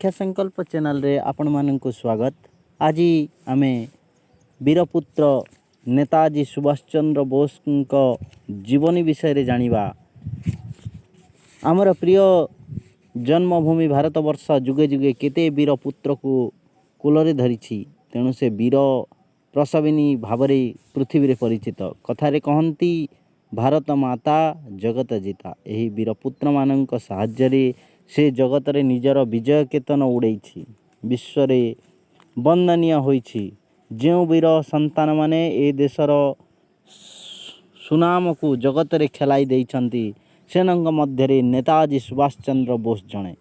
शिक्षा संकल्प चैनल रे आपण मानक स्वागत। आज आम वीरपुत्र नेताजी सुभाष चंद्र बोस को जीवनी विषय रे जानिबा। आमर प्रिय जन्मभूमि भारत वर्ष जुगे जुगे केते वीरपुत्र को कूल धरी तेणु से वीर प्रसविनी भाव पृथ्वी रे परिचित। कथारे कहती भारत माता जगत जीता। यही वीरपुत्र मानक साहाय्य से जगत रे निजर विजय केतन उड़े विश्व वंदनीय होइछि। जो वीर संतान माने ए देशर सुनाम को जगत रे खेलाई देइछंती सेनंग मध्य नेताजी सुभाष चंद्र बोस जणे।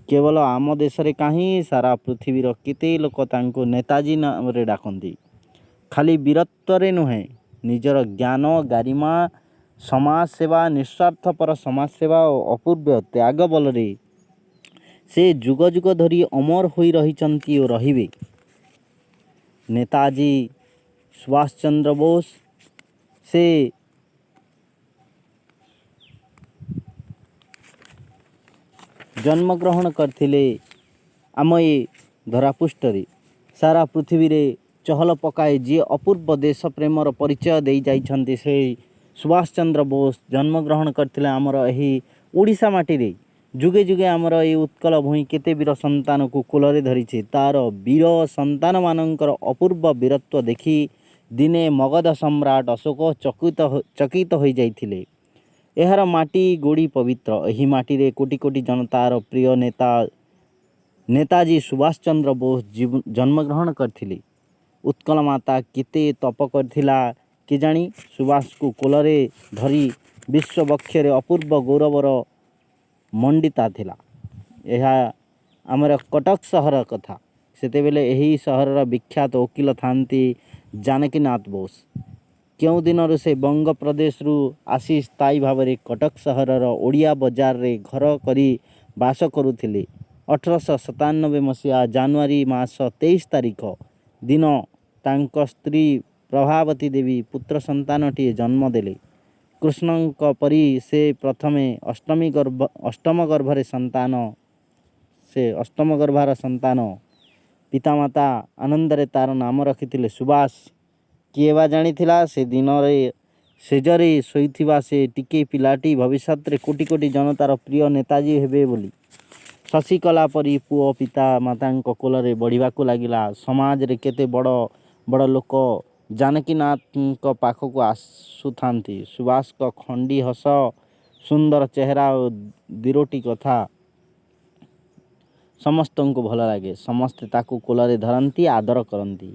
केवल आम देश रे कहीं सारा पृथ्वीर केते लोक तांको नेताजी नाम रे डाकंती। खाली वीरत्व रे नुहे निजर ज्ञान गारिमा समाज सेवा निस्वार्थपर समाज सेवा और अपूर्व त्याग बल से जुग जुग धरी अमर हो रही और रहिबे। नेताजी सुभाष चंद्र बोस से जन्मग्रहण करथिले आम ये धरापृष्ठ सारा पृथ्वी रे चहल पकाए जी अपूर्व देश प्रेमर परिचय दे जाइछन्ति से सुभाष चंद्र बोस जन्मग्रहण करथिले आमर एही ओडिशा माटी रे। जुगे जुगे आमर ये उत्कल भूमि केते वीर संतान को कूल धरी तार वीर संतान मानकर अपूर्व वीरत्व देखी दिने मगध सम्राट अशोक चकित हो जाइथिले। एहार माटी गोड़ी पवित्र। एही माटी रे कोटि कोटि जनतार प्रिय नेता नेताजी सुभाष चंद्र बोस जन्मग्रहण करथिले। उत्कल माता केते तप करथिला कि जानी सुभाष को कोलरे धरी विश्व बक्षरे अपूर्व गौरवर मंडिता थिला। यह आमर कटक सहर कथा। सेते बेले यही सहर विख्यात वकील थांती जानकीनाथ बोस। क्यों दिन से बंग प्रदेश रु आसी स्थायी भाव में कटक सहर ओडिया बजार रे घर करी बास करुथिले। 1897 मसीहा जानुआरी मास 23 तारिख दिन तांक स्त्री प्रभावती देवी पुत्र संतानटीए जन्म देले। कृष्णंक परी से प्रथमे अष्टम गर्भरे संतान से अष्टम गर्भार संतान पितामाता आनंदरे तार नाम रखिथिले सुभाष। किए बा जानिथिला से दिन रे सेजरे शोइथिबा से टिके पिलाटी भविष्यत रे कोटि कोटि जनतार प्रिय नेताजी हेबे बोली। शशिकला परी पुओ पिता मातांक कोलरे बढ़िबाकू लागिला। समाज रे केते बड़ बड़ लोक जानकीनाथ पाखक आसुथांती। सुभाष का खंडी हस सुंदर चेहरा और दिरोटी कथा समस्त को भल लगे। समस्ते ताकू कोलरे धरती आदर करती।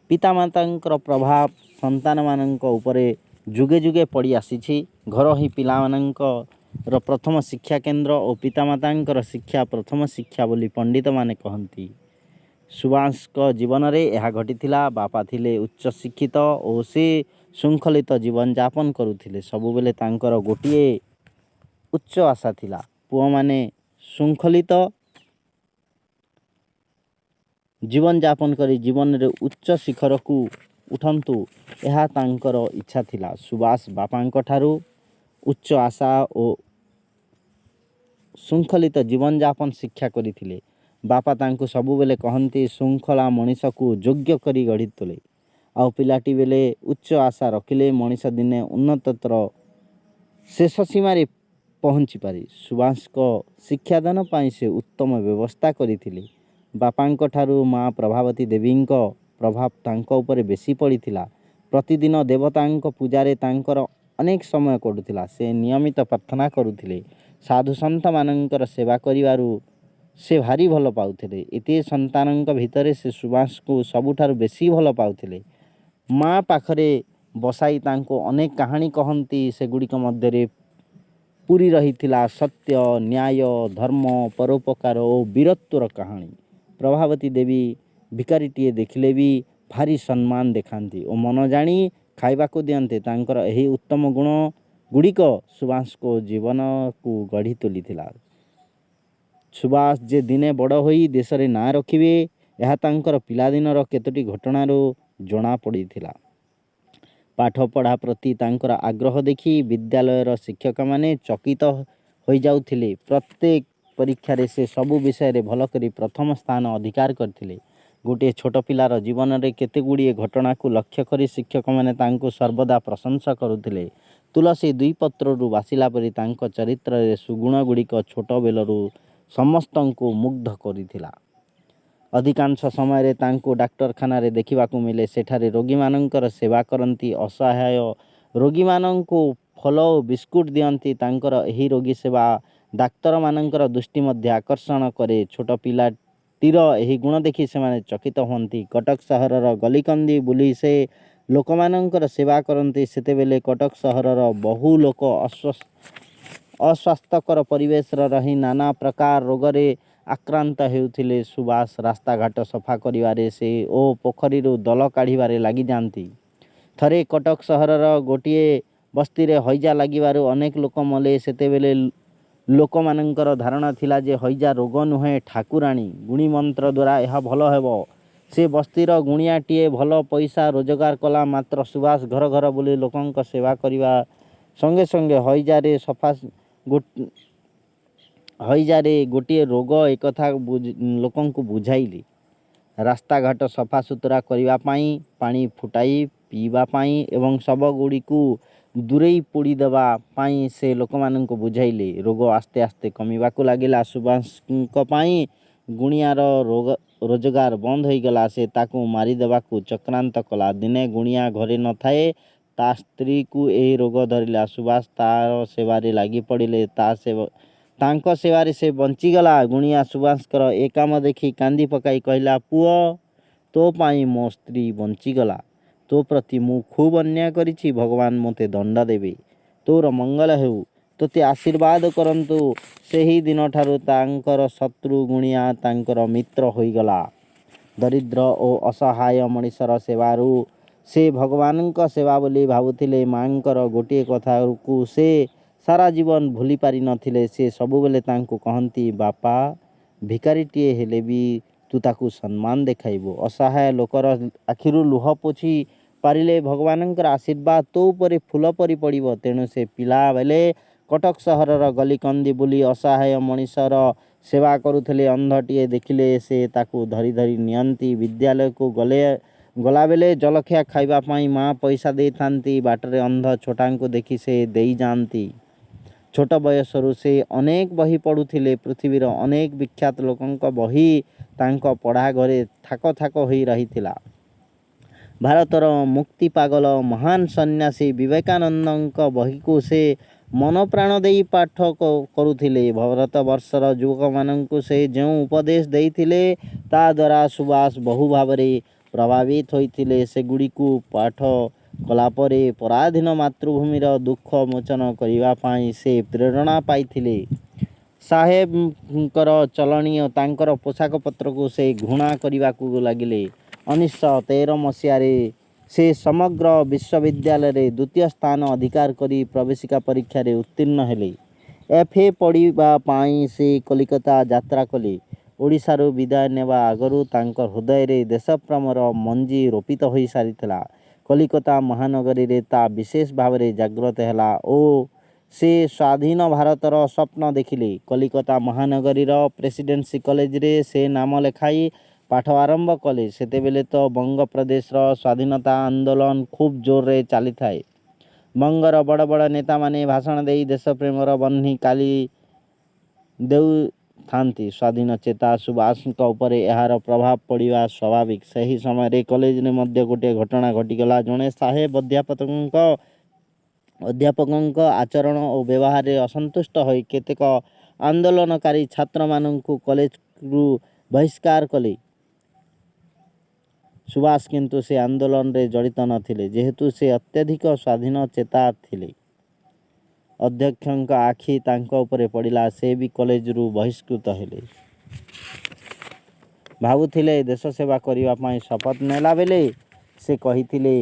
पितामातांकर प्रभाव संतान मानक उपरे जुगे जुगे पड़ी आसी। घर ही पिला मानकर प्रथम शिक्षा केन्द्र और पितामातांकर शिक्षा प्रथम शिक्षा बोली पंडित माने कहती। सुभाष का जीवन रे यह घटीथिला। बापा थिले उच्च शिक्षित और से श्रृंखलित जीवन यापन करुथिले। सबुबेले तांकर गोटिए उच्च आशा थिला पुओ माने श्रृंखलित जीवन यापन करी जीवन रे उच्च शिखर को उठंतु यह तांकर इच्छा थिला। सुभाष बापांक ठारू उच्च आशा और श्रृंखलित जीवन यापन शिक्षा करिथिले। बापा तांको सबुबेले कहती श्रृंखला मनीष को योग्य करी गढ़ी तोले। आउ पिलाटी बेले उच्च आशा रखिले मनीष दिने उन्नतर शेष सीमार पहुँची पारे। सुभाष को शिक्षादान पाई से उत्तम व्यवस्था करथिले। बापांक ठारू माँ प्रभावती देवी प्रभाव तांको उपरे बेसी पड़ीथिला। प्रतिदिन देवतांक पूजारे तांकर अनेक समय करुथिला। से नियमित प्रार्थना करुथिले। साधु संत मानकर सेवा करिवारु से भारी भल पाउथिले। एते संतानंक भितरे से सुभाष को सबुठारु बेसी भल पाउथिले। माँ पाखरे बसाई तांको अनेक कहानी कहती। से गुड़िक मध्य पूरी रहीथिला सत्य न्याय धर्म परोपकार और वीरत्वर कहानी। प्रभावती देवी भिकारीटीए देखिले भी भारी सम्मान देखाती और मन जानी खाइबा को दियंते। तांकर एही उत्तम गुण गुड़िक सुभाष को जीवन को गढ़ी तोलीथिला। सुभाष जे दिने बड़ होई देश रे ना रखिबे यह तांकर पिलादिनर केतोटी घटनारू जना पड़ीथिला। पाठ पढ़ा प्रति तांकर आग्रह देखी विद्यालयर शिक्षक माने चकित हो जाउथिले। प्रत्येक ପରୀକ୍ଷାରେ ସେ ସବୁ ବିଷୟରେ ଭଲ କରି ପ୍ରଥମ ସ୍ଥାନ ଅଧିକାର କରିଥିଲେ। ଗୋଟିଏ ଛୋଟ ପିଲାର ଜୀବନରେ କେତେଗୁଡ଼ିଏ ଘଟଣାକୁ ଲକ୍ଷ୍ୟ କରି ଶିକ୍ଷକମାନେ ତାଙ୍କୁ ସର୍ବଦା ପ୍ରଶଂସା କରୁଥିଲେ। ତୁଳସୀ ଦୁଇ ପତ୍ରରୁ ବାସିଲା ପରି ତାଙ୍କ ଚରିତ୍ରରେ ସୁଗୁଣଗୁଡ଼ିକ ଛୋଟ ବେଳରୁ ସମସ୍ତଙ୍କୁ ମୁଗ୍ଧ କରିଥିଲା। ଅଧିକାଂଶ ସମୟରେ ତାଙ୍କୁ ଡାକ୍ତରଖାନାରେ ଦେଖିବାକୁ ମିଳେ। ସେଠାରେ ରୋଗୀମାନଙ୍କର ସେବା କରନ୍ତି, ଅସହାୟ ରୋଗୀମାନଙ୍କୁ ଫଳ ଓ ବିସ୍କୁଟ ଦିଅନ୍ତି। ତାଙ୍କର ଏହି ରୋଗୀ ସେବା ଡାକ୍ତରମାନଙ୍କର ଦୃଷ୍ଟି ମଧ୍ୟ ଆକର୍ଷଣ କରେ। ଛୋଟ ପିଲାଟିର ଏହି ଗୁଣ ଦେଖି ସେମାନେ ଚକିତ ହୁଅନ୍ତି। କଟକ ସହରର ଗଳିକନ୍ଦି ବୁଲି ସେ ଲୋକମାନଙ୍କର ସେବା କରନ୍ତି। ସେତେବେଳେ କଟକ ସହରର ବହୁ ଲୋକ ଅସ୍ୱାସ୍ଥ୍ୟକର ପରିବେଶରେ ରହି ନାନା ପ୍ରକାର ରୋଗରେ ଆକ୍ରାନ୍ତ ହେଉଥିଲେ। ସୁବାସ ରାସ୍ତାଘାଟ ସଫା କରିବାରେ ସେ ଓ ପୋଖରୀରୁ ଦଳ କାଢ଼ିବାରେ ଲାଗିଯାଆନ୍ତି। ଥରେ କଟକ ସହରର ଗୋଟିଏ ବସ୍ତିରେ ହଇଜା ଲାଗିବାରୁ ଅନେକ ଲୋକ ମଲେ। ସେତେବେଳେ ଲୋକମାନଙ୍କର ଧାରଣା ଥିଲା ଯେ ହଇଜା ରୋଗ ନୁହେଁ, ଠାକୁରାଣୀ ଗୁଣି ମନ୍ତ୍ର ଦ୍ୱାରା ଏହା ଭଲ ହେବ। ସେ ବସ୍ତିର ଗୁଣିଆଟିଏ ଭଲ ପଇସା ରୋଜଗାର କଲା। ମାତ୍ର ସୁବାସ ଘର ଘର ବୁଲି ଲୋକଙ୍କ ସେବା କରିବା ସଙ୍ଗେ ସଙ୍ଗେ ହଇଜାରେ ଗୋଟିଏ ରୋଗ ଏକଥା ଲୋକଙ୍କୁ ବୁଝାଇଲେ। ରାସ୍ତାଘାଟ ସଫାସୁତୁରା କରିବା ପାଇଁ, ପାଣି ଫୁଟାଇ ପିଇବା ପାଇଁ ଏବଂ ଶବଗୁଡ଼ିକୁ ଦୂରେଇ ପୋଡ଼ିଦେବା ପାଇଁ ସେ ଲୋକମାନଙ୍କୁ ବୁଝାଇଲେ। ରୋଗ ଆସ୍ତେ ଆସ୍ତେ କମିବାକୁ ଲାଗିଲା। ସୁବାସଙ୍କ ପାଇଁ ଗୁଣିଆର ରୋଜଗାର ବନ୍ଦ ହୋଇଗଲା। ସେ ତାକୁ ମାରିଦେବାକୁ ଚକ୍ରାନ୍ତ କଲା। ଦିନେ ଗୁଣିଆ ଘରେ ନଥାଏ, ତା ସ୍ତ୍ରୀକୁ ଏହି ରୋଗ ଧରିଲା। ସୁବାସ ତାର ସେବାରେ ଲାଗି ପଡ଼ିଲେ। ତାଙ୍କ ସେବାରେ ସେ ବଞ୍ଚିଗଲା। ଗୁଣିଆ ସୁବାସଙ୍କର ଏ କାମ ଦେଖି କାନ୍ଦି ପକାଇ କହିଲା, ପୁଅ, ତୋ ପାଇଁ ମୋ ସ୍ତ୍ରୀ ବଞ୍ଚିଗଲା। ତୋ ପ୍ରତି ମୁଁ ଖୁବ୍ ଅନ୍ୟାୟ କରିଛି। ଭଗବାନ ମୋତେ ଦଣ୍ଡ ଦେବେ। ତୋର ମଙ୍ଗଳ ହେଉ। ତୋତେ ଆଶୀର୍ବାଦ କରନ୍ତୁ। ସେହି ଦିନଠାରୁ ତାଙ୍କର ଶତ୍ରୁ ଗୁଣିଆ ତାଙ୍କର ମିତ୍ର ହୋଇଗଲା। ଦରିଦ୍ର ଓ ଅସହାୟ ମଣିଷର ସେବାରୁ ସେ ଭଗବାନଙ୍କ ସେବା ବୋଲି ଭାବୁଥିଲେ। ମାଙ୍କର ଗୋଟିଏ କଥାକୁ ସେ ସାରା ଜୀବନ ଭୁଲି ପାରିନଥିଲେ। ସେ ସବୁବେଳେ ତାଙ୍କୁ କହନ୍ତି, ବାପା, ଭିକାରୀଟିଏ ହେଲେ ବି ତୁ ତାକୁ ସମ୍ମାନ ଦେଖାଇବୁ। ଅସହାୟ ଲୋକର ଆଖିରୁ ଲୁହ ପୋଛି ପାରିଲେ ଭଗବାନଙ୍କର ଆଶୀର୍ବାଦ ତୋ ଉପରେ ଫୁଲ ପରି ପଡ଼ିବ। ତେଣୁ ସେ ପିଲାବେଳେ କଟକ ସହରର ଗଳିକନ୍ଦି ବୁଲି ଅସହାୟ ମଣିଷର ସେବା କରୁଥିଲେ। ଅନ୍ଧଟିଏ ଦେଖିଲେ ସେ ତାକୁ ଧରି ଧରି ନିଅନ୍ତି। ବିଦ୍ୟାଳୟକୁ ଗଲାବେଳେ ଜଳଖିଆ ଖାଇବା ପାଇଁ ମା ପଇସା ଦେଇଥାନ୍ତି। ବାଟରେ ଅନ୍ଧ ଛୋଟାଙ୍କୁ ଦେଖି ସେ ଦେଇଯାଆନ୍ତି। ଛୋଟ ବୟସରୁ ସେ ଅନେକ ବହି ପଢ଼ୁଥିଲେ। ପୃଥିବୀର ଅନେକ ବିଖ୍ୟାତ ଲୋକଙ୍କ ବହି ତାଙ୍କ ପଢ଼ା ଘରେ ଥାକ ଥାକ ହୋଇ ରହିଥିଲା। ଭାରତର ମୁକ୍ତି ପାଗଳ ମହାନ ସନ୍ନ୍ୟାସୀ ବିବେକାନନ୍ଦଙ୍କ ବହିକୁ ସେ ମନ ପ୍ରାଣ ଦେଇ ପାଠ କରୁଥିଲେ। ଭାରତବର୍ଷର ଯୁବକମାନଙ୍କୁ ସେ ଯେଉଁ ଉପଦେଶ ଦେଇଥିଲେ, ତା ଦ୍ୱାରା ସୁବାସ ବହୁ ଭାବରେ ପ୍ରଭାବିତ ହୋଇଥିଲେ। ସେଗୁଡ଼ିକୁ ପାଠ କଲାପରେ ପରାଧୀନ ମାତୃଭୂମିର ଦୁଃଖ ମୋଚନ କରିବା ପାଇଁ ସେ ପ୍ରେରଣା ପାଇଥିଲେ। ସାହେବଙ୍କର ଚଳଣି ଓ ତାଙ୍କର ପୋଷାକ ପତ୍ରକୁ ସେ ଘୃଣା କରିବାକୁ ଲାଗିଲେ। 1913 ମସିହାରେ ସେ ସମଗ୍ର ବିଶ୍ୱବିଦ୍ୟାଳୟରେ ଦ୍ୱିତୀୟ ସ୍ଥାନ ଅଧିକାର କରି ପ୍ରବେଶିକା ପରୀକ୍ଷାରେ ଉତ୍ତୀର୍ଣ୍ଣ ହେଲେ। FA ପଢ଼ିବା ପାଇଁ ସେ କଲିକତା ଯାତ୍ରା କଲେ। ଓଡ଼ିଶାରୁ ବିଦାୟ ନେବା ଆଗରୁ ତାଙ୍କ ହୃଦୟରେ ଦେଶପ୍ରେମର ମଞ୍ଜି ରୋପିତ ହୋଇ ସାରିଥିଲା। କଲିକତା ମହାନଗରୀରେ ତା ବିଶେଷ ଭାବରେ ଜାଗ୍ରତ ହେଲା ଓ ସେ ସ୍ୱାଧୀନ ଭାରତର ସ୍ୱପ୍ନ ଦେଖିଲେ। କଲିକତା ମହାନଗରୀର ପ୍ରେସିଡେନ୍ସି କଲେଜରେ ସେ ନାମ ଲେଖାଇ ପାଠ ଆରମ୍ଭ କଲେ। ସେତେବେଳେ ତ ବଙ୍ଗପ୍ରଦେଶର ସ୍ୱାଧୀନତା ଆନ୍ଦୋଳନ ଖୁବ୍ ଜୋରରେ ଚାଲିଥାଏ। ବଙ୍ଗର ବଡ଼ ବଡ଼ ନେତାମାନେ ଭାଷଣ ଦେଇ ଦେଶପ୍ରେମର ବହ୍ନି କାଢ଼ି ଦେଉଥାନ୍ତି। ସ୍ୱାଧୀନ ଚେତା ସୁବାସଙ୍କ ଉପରେ ଏହାର ପ୍ରଭାବ ପଡ଼ିବା ସ୍ୱାଭାବିକ। ସେହି ସମୟରେ କଲେଜରେ ମଧ୍ୟ ଗୋଟିଏ ଘଟଣା ଘଟିଗଲା। ଜଣେ ସାହେବ ଅଧ୍ୟାପକଙ୍କ ଆଚରଣ ଓ ବ୍ୟବହାରରେ ଅସନ୍ତୁଷ୍ଟ ହୋଇ କେତେକ ଆନ୍ଦୋଳନକାରୀ ଛାତ୍ରମାନଙ୍କୁ କଲେଜରୁ ବହିଷ୍କାର କଲେ। ସୁବାସ କିନ୍ତୁ ସେ ଆନ୍ଦୋଳନରେ ଜଡ଼ିତ ନଥିଲେ, ଯେହେତୁ ସେ ଅତ୍ୟଧିକ ସ୍ୱାଧୀନ ଚେତା ଥିଲେ। ଅଧ୍ୟକ୍ଷଙ୍କ ଆଖି ତାଙ୍କ ଉପରେ ପଡ଼ିଲା। ସେ ବି କଲେଜରୁ ବହିଷ୍କୃତ ହେଲେ। ଭାବୁଥିଲେ ଦେଶ ସେବା କରିବା ପାଇଁ ଶପଥ ନେଲାବେଳେ ସେ କହିଥିଲେ,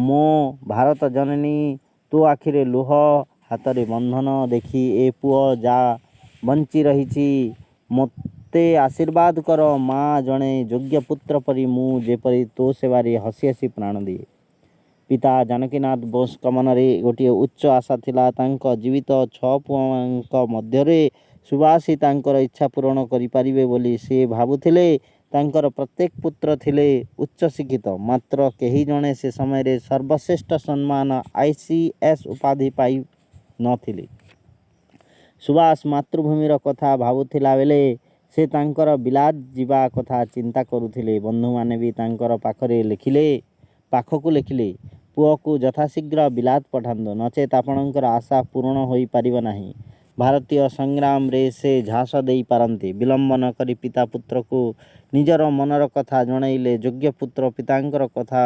ମୋ ଭାରତ ଜନନୀ, ତୋ ଆଖିରେ ଲୁହ, ହାତରେ ବନ୍ଧନ ଦେଖି ଏ ପୁଅ ଯା ବଞ୍ଚି ରହିଛି। ମୋତେ ଆଶୀର୍ବାଦ କର। ମା, ଜଣେ ଯୋଗ୍ୟ ପୁତ୍ର ପରି ମୁଁ ଯେପରି ତୋ ସେବାରେ ହସି ହସି ପ୍ରାଣ ଦିଏ। ପିତା ଜାନକୀନାଥ ବୋଷଙ୍କ ମନରେ ଗୋଟିଏ ଉଚ୍ଚ ଆଶା ଥିଲା। ତାଙ୍କ ଜୀବିତ 6 ପୁଅଙ୍କ ମଧ୍ୟରେ ସୁଭାଷ ହିଁ ତାଙ୍କର ଇଚ୍ଛା ପୂରଣ କରିପାରିବେ ବୋଲି ସେ ଭାବୁଥିଲେ। ତାଙ୍କର ପ୍ରତ୍ୟେକ ପୁତ୍ର ଥିଲେ ଉଚ୍ଚ ଶିକ୍ଷିତ, ମାତ୍ର କେହି ଜଣେ ସେ ସମୟରେ ସର୍ବଶ୍ରେଷ୍ଠ ସମ୍ମାନ ICS ଉପାଧି ପାଇ ନଥିଲେ। ସୁଭାଷ ମାତୃଭୂମିର କଥା ଭାବୁଥିଲା ବେଳେ ସେ ତାଙ୍କର ବିଲାତ ଯିବା କଥା ଚିନ୍ତା କରୁଥିଲେ। ବନ୍ଧୁମାନେ ବି ତାଙ୍କର ପାଖକୁ ଲେଖିଲେ, ପୁଅକୁ ଯଥାଶୀଘ୍ର ବିଲାତ ପଠାନ୍ତୁ, ନଚେତ୍ ଆପଣଙ୍କର ଆଶା ପୂରଣ ହୋଇପାରିବ ନାହିଁ। ଭାରତୀୟ ସଂଗ୍ରାମରେ ସେ ଝାସ ଦେଇପାରନ୍ତି। ବିଳମ୍ବ ନ କରି ପିତା ପୁତ୍ରକୁ ନିଜର ମନର କଥା ଜଣାଇଲେ। ଯୋଗ୍ୟ ପୁତ୍ର ପିତାଙ୍କର କଥା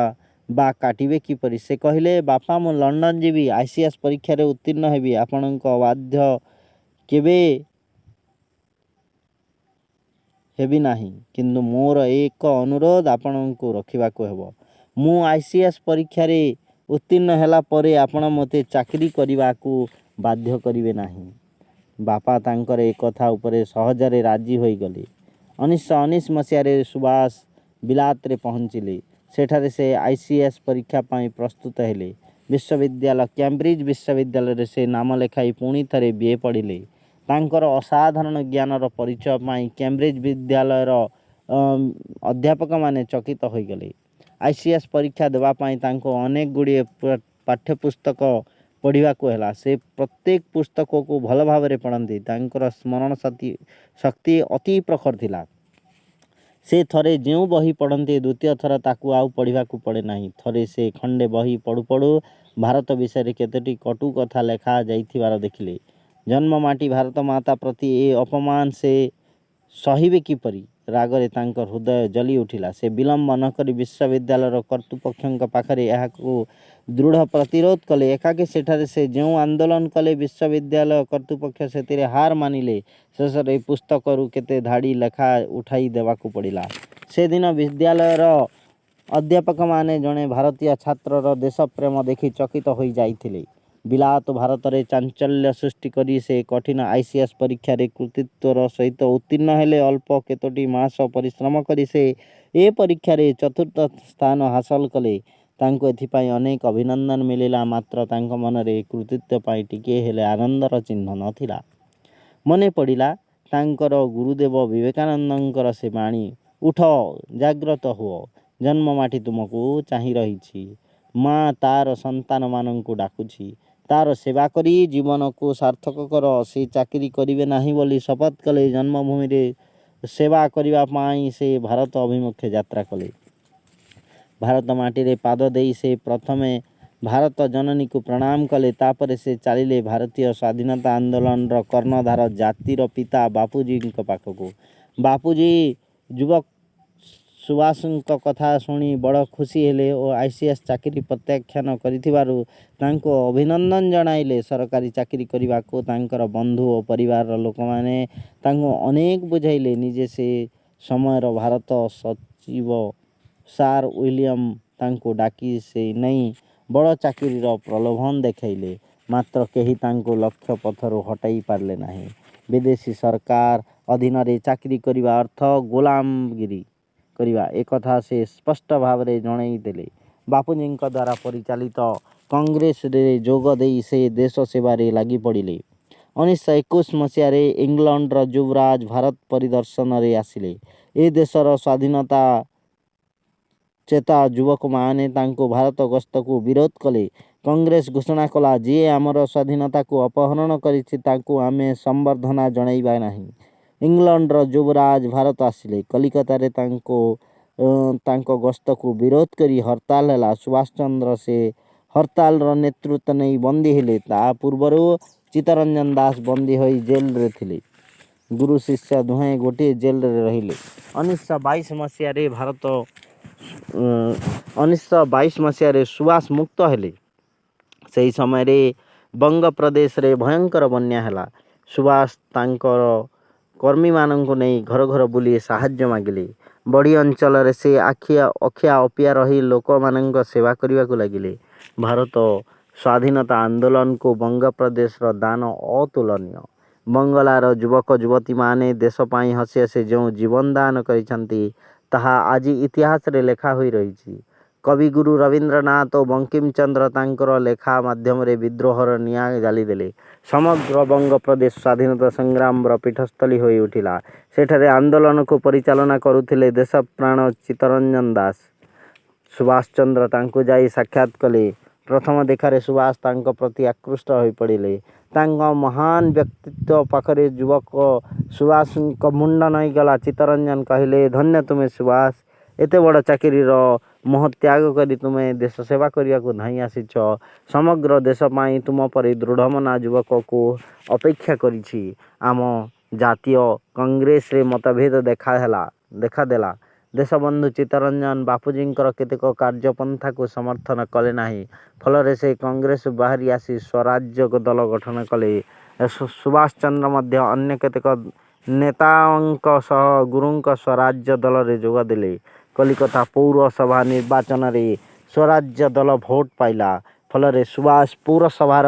ବା କାଟିବେ କିପରି? ସେ କହିଲେ, ବାପା, ମୁଁ ଲଣ୍ଡନ ଯିବି, ICS ପରୀକ୍ଷାରେ ଉତ୍ତୀର୍ଣ୍ଣ ହେବି। ଆପଣଙ୍କ ବାଧ୍ୟ କେବେ ହେବି ନାହିଁ, କିନ୍ତୁ ମୋର ଏକ ଅନୁରୋଧ ଆପଣଙ୍କୁ ରଖିବାକୁ ହେବ। ମୁଁ ICS ପରୀକ୍ଷାରେ ଉତ୍ତୀର୍ଣ୍ଣ ହେଲା ପରେ ଆପଣ ମୋତେ ଚାକିରି କରିବାକୁ ବାଧ୍ୟ କରିବେ ନାହିଁ। ବାପା ତାଙ୍କର ଏ କଥା ଉପରେ ସହଜରେ ରାଜି ହୋଇଗଲେ। 1919 ମସିହାରେ ସୁଭାଷ ବିଲାତରେ ପହଞ୍ଚିଲେ। ସେଠାରେ ସେ ICS ପରୀକ୍ଷା ପାଇଁ ପ୍ରସ୍ତୁତ ହେଲେ। କ୍ୟାମ୍ବ୍ରିଜ ବିଶ୍ୱବିଦ୍ୟାଳୟରେ ସେ ନାମ ଲେଖାଇ ପୁଣି ଥରେ BA ପଢ଼ିଲେ। ତାଙ୍କର ଅସାଧାରଣ ଜ୍ଞାନର ପରିଚୟ ପାଇଁ କ୍ୟାମ୍ବ୍ରିଜ ବିଦ୍ୟାଳୟର ଅଧ୍ୟାପକମାନେ ଚକିତ ହୋଇଗଲେ। ICS ପରୀକ୍ଷା ଦେବା ପାଇଁ ତାଙ୍କୁ ଅନେକ ଗୁଡ଼ିଏ ପାଠ୍ୟପୁସ୍ତକ ପଢ଼ିବାକୁ ହେଲା। ସେ ପ୍ରତ୍ୟେକ ପୁସ୍ତକକୁ ଭଲ ଭାବରେ ପଢ଼ନ୍ତି। ତାଙ୍କର ସ୍ମରଣ ଶକ୍ତି ଅତି ପ୍ରଖର ଥିଲା। ସେ ଥରେ ଯେଉଁ ବହି ପଢ଼ନ୍ତି, ଦ୍ୱିତୀୟ ଥର ତାକୁ ଆଉ ପଢ଼ିବାକୁ ପଡ଼େ ନାହିଁ। ଥରେ ସେ ଖଣ୍ଡେ ବହି ପଢ଼ୁ ପଢ଼ୁ ଭାରତ ବିଷୟରେ କେତୋଟି କଟୁ କଥା ଲେଖା ଯାଇଥିବାର ଦେଖିଲେ। ଜନ୍ମମାଟି ଭାରତ ମାତା ପ୍ରତି ଏ ଅପମାନ ସେ ସହିବେ କିପରି? ରାଗରେ ତାଙ୍କ ହୃଦୟ ଜଳି ଉଠିଲା। ସେ ବିଳମ୍ବ ନ କରି ବିଶ୍ୱବିଦ୍ୟାଳୟର କର୍ତ୍ତୃପକ୍ଷଙ୍କ ପାଖରେ ଏହାକୁ ଦୃଢ଼ ପ୍ରତିରୋଧ କଲେ। ଏକାକୀ ସେଠାରେ ସେ ଯେଉଁ ଆନ୍ଦୋଳନ କଲେ, ବିଶ୍ୱବିଦ୍ୟାଳୟ କର୍ତ୍ତୃପକ୍ଷ ସେଥିରେ ହାର ମାନିଲେ। ଶେଷରେ ଏହି ପୁସ୍ତକରୁ କେତେ ଧାଡ଼ି ଲେଖା ଉଠାଇ ଦେବାକୁ ପଡ଼ିଲା। ସେଦିନ ବିଦ୍ୟାଳୟର ଅଧ୍ୟାପକମାନେ ଜଣେ ଭାରତୀୟ ଛାତ୍ରର ଦେଶପ୍ରେମ ଦେଖି ଚକିତ ହୋଇ ଯାଇଥିଲେ। ବିଲାତ ଭାରତରେ ଚାଞ୍ଚଲ୍ୟ ସୃଷ୍ଟି କରି ସେ କଠିନ ICS ପରୀକ୍ଷାରେ କୃତିତ୍ୱର ସହିତ ଉତ୍ତୀର୍ଣ୍ଣ ହେଲେ। ଅଳ୍ପ କେତୋଟି ମାସ ପରିଶ୍ରମ କରି ସେ ଏ ପରୀକ୍ଷାରେ ଚତୁର୍ଥ ସ୍ଥାନ ହାସଲ କଲେ। ତାଙ୍କୁ ଏଥିପାଇଁ ଅନେକ ଅଭିନନ୍ଦନ ମିଳିଲା, ମାତ୍ର ତାଙ୍କ ମନରେ ଏ କୃତିତ୍ୱ ପାଇଁ ଟିକିଏ ହେଲେ ଆନନ୍ଦର ଚିହ୍ନ ନଥିଲା। ମନେ ପଡ଼ିଲା ତାଙ୍କର ଗୁରୁଦେବ ବିବେକାନନ୍ଦଙ୍କର ସେ ବାଣୀ, ଉଠ, ଜାଗ୍ରତ ହୁଅ, ଜନ୍ମମାଟି ତୁମକୁ ଚାହିଁ ରହିଛି। ମା ତା'ର ସନ୍ତାନମାନଙ୍କୁ ଡାକୁଛି। ତା'ର ସେବା କରି ଜୀବନକୁ ସାର୍ଥକ କର। ସେ ଚାକିରି କରିବେ ନାହିଁ ବୋଲି ଶପଥ କଲେ। ଜନ୍ମଭୂମିରେ ସେବା କରିବା ପାଇଁ ସେ ଭାରତ ଅଭିମୁଖେ ଯାତ୍ରା କଲେ। ଭାରତ ମାଟିରେ ପାଦ ଦେଇ ସେ ପ୍ରଥମେ ଭାରତ ଜନନୀକୁ ପ୍ରଣାମ କଲେ। ତାପରେ ସେ ଚାଲିଲେ ଭାରତୀୟ ସ୍ୱାଧୀନତା ଆନ୍ଦୋଳନର କର୍ଣ୍ଣଧାର ଜାତିର ପିତା ବାପୁଜୀଙ୍କ ପାଖକୁ। ବାପୁଜୀ ଯୁବକ ସୁଭାଷଙ୍କ କଥା ଶୁଣି ବଡ଼ ଖୁସି ହେଲେ ଓ ICS ଚାକିରି ପ୍ରତ୍ୟାଖ୍ୟାନ କରିଥିବାରୁ ତାଙ୍କୁ ଅଭିନନ୍ଦନ ଜଣାଇଲେ। ସରକାରୀ ଚାକିରି କରିବାକୁ ତାଙ୍କର ବନ୍ଧୁ ଓ ପରିବାରର ଲୋକମାନେ ତାଙ୍କୁ ଅନେକ ବୁଝାଇଲେ। ନିଜେ ସେ ସମୟର ଭାରତ ସଚିବ ସାର୍ ୱିଲିୟମ ତାଙ୍କୁ ଡାକି ନେଇ ବଡ଼ ଚାକିରିର ପ୍ରଲୋଭନ ଦେଖାଇଲେ, ମାତ୍ର କେହି ତାଙ୍କୁ ଲକ୍ଷ୍ୟ ପଥରୁ ହଟାଇ ପାରିଲେ ନାହିଁ। ବିଦେଶୀ ସରକାର ଅଧୀନରେ ଚାକିରି କରିବା ଅର୍ଥ ଗୋଲାମଗିରି କରିବା, ଏକଥା ସେ ସ୍ପଷ୍ଟ ଭାବରେ ଜଣାଇଦେଲେ। ବାପୁଜୀଙ୍କ ଦ୍ୱାରା ପରିଚାଳିତ କଂଗ୍ରେସରେ ଯୋଗ ଦେଇ ସେ ଦେଶ ସେବାରେ ଲାଗି ପଡ଼ିଲେ। 1921 ମସିହାରେ ଇଂଲଣ୍ଡର ଯୁବରାଜ ଭାରତ ପରିଦର୍ଶନରେ ଆସିଲେ। ଏ ଦେଶର ସ୍ୱାଧୀନତା ଚେତା ଯୁବକମାନେ ତାଙ୍କୁ ଭାରତ ଗସ୍ତକୁ ବିରୋଧ କଲେ। କଂଗ୍ରେସ ଘୋଷଣା କଲା, ଯିଏ ଆମର ସ୍ୱାଧୀନତାକୁ ଅପହରଣ କରିଛି ତାଙ୍କୁ ଆମେ ସମ୍ବର୍ଦ୍ଧନା ଜଣାଇବା ନାହିଁ। ଇଂଲଣ୍ଡର ଯୁବରାଜ ଭାରତ ଆସିଲେ। କଲିକତାରେ ତାଙ୍କ ଗସ୍ତକୁ ବିରୋଧ କରି ହରତାଳ ହେଲା। ସୁଭାଷଚନ୍ଦ୍ର ସେ ହରତାଳର ନେତୃତ୍ୱ ନେଇ ବନ୍ଦୀ ହେଲେ। ତା ପୂର୍ବରୁ ଚିତ୍ତରଞ୍ଜନ ଦାସ ବନ୍ଦୀ ହୋଇ ଜେଲରେ ଥିଲେ। ଗୁରୁ ଶିଷ୍ୟ ଦୁହେଁ ଗୋଟିଏ ଜେଲରେ ରହିଲେ। 1922 ମସିହାରେ ସୁଭାଷ ମୁକ୍ତ ହେଲେ। ସେହି ସମୟରେ ବଙ୍ଗପ୍ରଦେଶରେ ଭୟଙ୍କର ବନ୍ୟା ହେଲା। ସୁଭାଷ ତାଙ୍କର କର୍ମୀମାନଙ୍କୁ ନେଇ ଘର ଘର ବୁଲି ସାହାଯ୍ୟ ମାଗିଲେ। ବଢ଼ି ଅଞ୍ଚଳରେ ସେ ଅଖିଆ ଅପିଆ ରହି ଲୋକମାନଙ୍କ ସେବା କରିବାକୁ ଲାଗିଲେ। ଭାରତ ସ୍ୱାଧୀନତା ଆନ୍ଦୋଳନକୁ ବଙ୍ଗପ୍ରଦେଶର ଦାନ ଅତୁଳନୀୟ। ବଙ୍ଗଳାର ଯୁବକ ଯୁବତୀମାନେ ଦେଶ ପାଇଁ ହସି ହସି ଯେଉଁ ଜୀବନ ଦାନ କରିଛନ୍ତି, ତାହା ଆଜି ଇତିହାସରେ ଲେଖା ହୋଇ ରହିଛି। कविगुरु रवीन्द्रनाथ और बंकिम चंद्र तांकर लेखा माध्यम विद्रोहर निआ जालीदेले। समग्र बंग प्रदेश स्वाधीनता संग्राम पीठस्थली हो उठिला। सेठारे आंदोलन को परिचालना करुथिले देशप्राण चित्तरंजन दास। सुभाष चंद्र तांको जाई साक्षात कले। प्रथम देखारे सुभाष तांको प्रति आकृष्ट हो पड़े। तांको महान व्यक्तित्व पाखरे युवक सुभाष मुंडन हो गला। चित्तरंजन कहले, धन्य तुम्हें सुभाष, एते बड़ चाकरीर मोह त्याग करी तुम्हें देश सेवा करने को धाई आसीच। समग्र देश पाई तुम परि दृढ़मना युवक को अपेक्षा करिछि। आम जातीय कांग्रेस रे मतभेद देखादेला। देशबंधु चित्तरंजन बापूजी केतेक कार्यपंथा को समर्थन कले नाही। फल से कांग्रेस बाहरी आसी स्वराज्य दल गठन कले। सुभाष चंद्र मध्य अन्य केतेक नेतांक सह गुरुंक स्वराज्य दल रे जोग देले। कलिकता पौरसभा निर्वाचन रे स्वराज्य दल भोट पाइला। फल सुभाष पौरसभार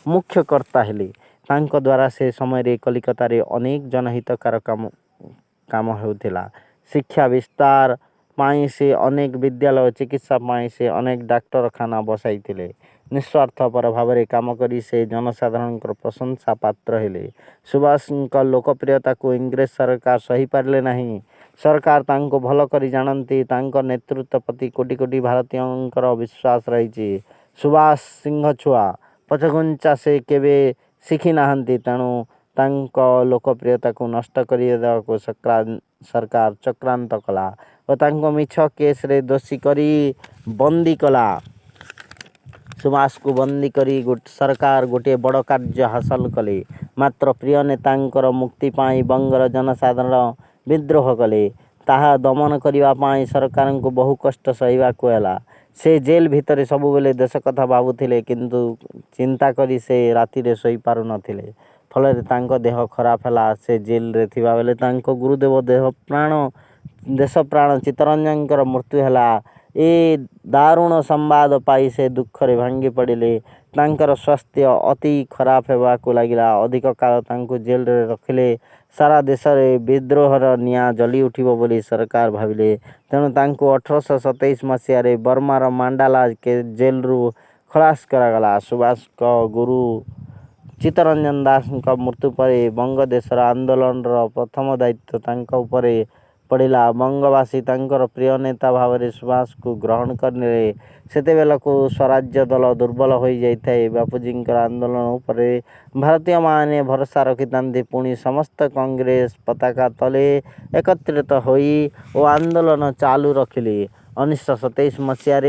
मुख्यकर्ता हेले। तांको द्वारा से समय रे कलिकता रे अनेक जनहितकार काम होउथिला। शिक्षा विस्तार पाई से अनेक विद्यालय, चिकित्सा पाई से अनेक डाक्तरखाना बसाइथिले। निस्वार्थपर भाव में काम करी से जनसाधारण प्रशंसा पात्र हेले। सुभाष लोकप्रियता को इंग्रेज सरकार सही पारे नहीं। सरकार तांको भल करी जानती। तांको नेतृत्व प्रति कोटी कोटी भारतीय विश्वास रही। सुभाष सिंह छुआ पछघुंचा से केवे शिखी नाहंती। तेणु तांको लोकप्रियता को नष्ट कर सरकार चक्रांत कला और तांको मिछ केस रे दोषी करी बंदी कला। सुभाष को बंदी करी सरकार गोटे बड़ कार्य हासिल कले। मात्र प्रिय नेतांकर मुक्ति पाई बंगर जनसाधारण विद्रोह कले। ताहा दमन करिवा पाई सरकार को बहु कष्ट सहिबा को हैला। से जेल भितर सबु बेले देश कथा भाबुथिले, किंतु चिंता करी से राति रे सोई पारु नथिले। फल तांको देह खराब हैला। से जेल रे थिबा बेले तांको गुरुदेव देश प्राण चित्तरंजन मृत्यु हैला। ए दारुण संवाद पाई से दुख रे भांगी पड़िले। तांकर स्वास्थ्य अति खराब हेबाकु लागिला। अधिक काल तांको जेल रे रखिले। सारा देश रे विद्रोहर निआ जली उठिबो बोली सरकार भाविले। तेणु तांको 1827 मसीह रे बर्मार मांडाला के जेल रु खलास करागला। सुभाष का गुरु चित्तरंजन दास मृत्यु पर बंग देशर आंदोलन प्रथम दायित्व तांका उपरे पड़िला। बंगवासी तांकर प्रिय नेता भाव में सुभाष को ग्रहण करने सेतेबेला को स्वराज्य दल दुर्बल हो जाए। बापूजी आंदोलन उपरे भारतीय माने भरोसा रखी पुणी समस्त कांग्रेस पताका तले एकत्रित होई और आंदोलन चालू रखिले। 1927 मसीह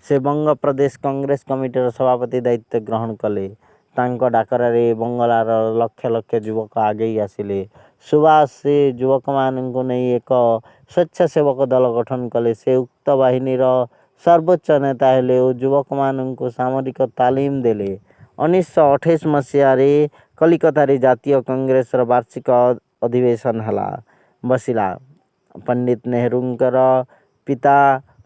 से बंग प्रदेश कांग्रेस कमिटीर सभापति दायित्व ग्रहण कले। तांको डाकरारे बंगलार लक्ष लक्ष युवक आगे आसिले। सुभाष से युवक मानू नहीं एक स्वेच्छासेवक दल गठन कले। से उक्त बाहिनीर सर्वोच्च नेता हेले और युवक मानू सामरिक तालीम देले। 1928 मसीह कलिकता जातीय कांग्रेस वार्षिक अधिवेशन हला बसिला। पंडित नेहरूंकर पिता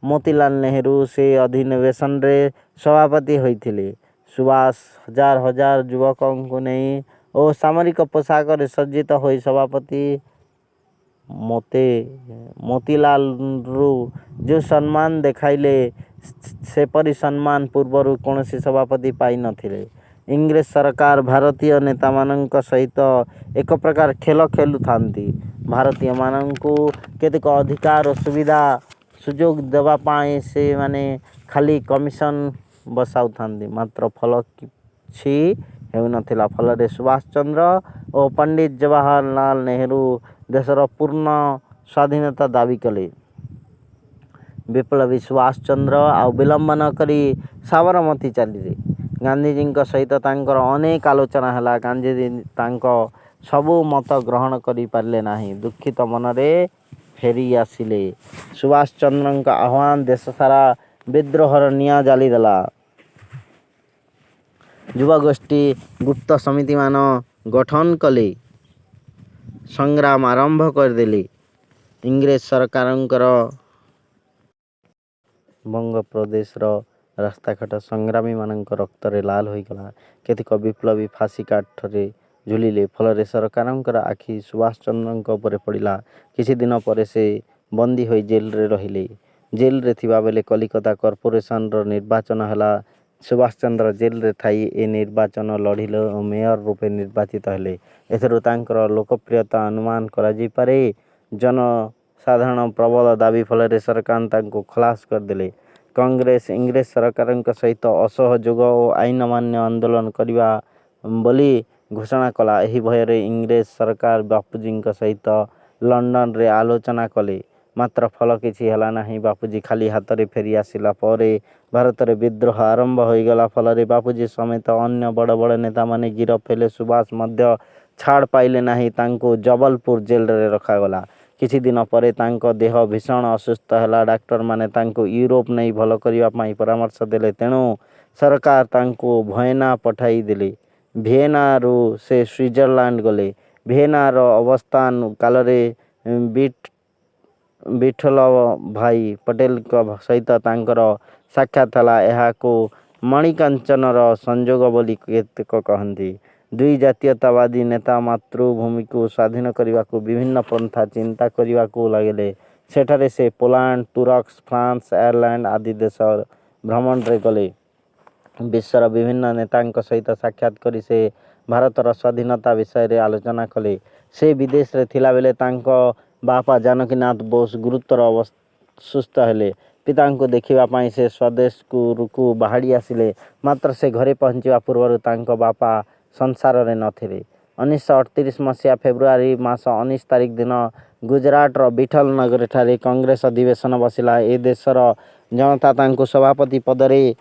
मोतीलाल नेहरू से अधिवेशन रे सभापति होइथिले। सुभाष हजार हजार युवकों को नहीं और सामरिक पोशाक सज्जित हो सभापति मोतीलाल रु जो सम्मान देखाइले सेपरी सम्मान पूर्वर कौन सभापति पाई नथिले। इंग्रेज सरकार भारतीय नेता मानक सहित एक प्रकार खेल खेलु थांती। भारतीय मानक केतेक अधिकार और सुविधा सुजोग देवा पाए से माने खाली कमिशन बसाउ थांती। मात्र फल किछि हेउनथिला। फल सुभाष चंद्र और पंडित जवाहरलाल नेहरू देशर पूर्ण स्वाधीनता दाबी कले। विप्लवी सुभाष चंद्र आ विलंब न करी साबरमती चलिले। गांधीजी सहित तांकर अनेक आलोचना हैला। गांधीजी तांको सबु मत ग्रहण करि पारले नाही। दुखित मनरे फेरी आसिले। सुभाष चंद्र आह्वान देश सारा विद्रोहर निआ जाली देला। युवा गोष्ठी गुप्त समिति मान गठन कले। संग्राम आरंभ करदेले। इंग्रेज सरकारंकर बंग प्रदेश रास्ताघाट संग्रामी मानक रक्त रे लाल हो गला। केतेक विप्लवी फांसी काठ रे झुलिले। फल सरकारंकर आखि सुभाष चंद्र उपर पड़ा। किछि दिन पर से बंदी हो जेल रे रहिले। जेल रे थिबा बेले कलिकता कॉर्पोरेशन रो निर्वाचन हला। सुभाष चंद्र जेल रे थाई ए निर्वाचन लढ़िले और मेयर रूपे निर्वाचित हेले। एथरो तांकर लोकप्रियता अनुमान करा जी पारे। जन साधारण प्रबल दाबी फल सरकार तांको खलास करदेले। कांग्रेस इंग्रेज सरकार सहित असहयोग और आईन मान्य आंदोलन करवा बोली घोषणा कला। एही भयर इंग्रेज सरकार बापूजी सहित लंडन रे आलोचना कले, मात्र फल किछि हला नाही। बापूजी खाली हाथ रे फेरी आसिला परे भारत रे विद्रोह आरंभ हो गला। फल रे बापूजी समेत अन्य बड़ बड़ नेता माने गिरफ हेले। सुभाष मध्य छाड़ पाइले नाही, तांको जबलपुर जेल रे रखा गला। किछि दिन परे तांको देह भीषण असुस्थ हला। डॉक्टर माने तांको यूरोप नहीं भल करिवा पई परामर्श देले, तेणु सरकार तांको भयना पठाई देले। ଭିଏନା ରୁ से स्विट्जरलैंड गले। ଭିଏନା ର अवस्थान काल रे विठल भाई पटेल सहित तांकर साक्षात हला। एहाको मणिकांचनर संजोग बोली केतेक कहନ୍ତି। दुई जातीयतावादी नेता मातृभूमि को स्वाधीन करने को विभिन्न पंथा चिंता करने को लगे। सेठारे से पोलैंड, तुर्क, फ्रांस, आयरलैंड आदि देश भ्रमण रे गले। विश्वर विभिन्न नेता सहित साक्षात करी से भारतर स्वाधीनता विषय रे आलोचना कले। से विदेश रे थिला बेले तांको बापा जानकीनाथ बोस गुरुतर सुस्थ हेले। पिता को देखिबा पाई से स्वदेश को बाहरी आसिले, मात्र से घरे पहुँचवा पूर्व तांको बापा संसार रे नथिले। 1938 मसीहा फेब्रुआरी मास 19 तारिख दिन गुजरात रो विठल नगर ठारे कांग्रेस अधिवेशन बसिला। ए देशर जनता तांको सभापति पद रे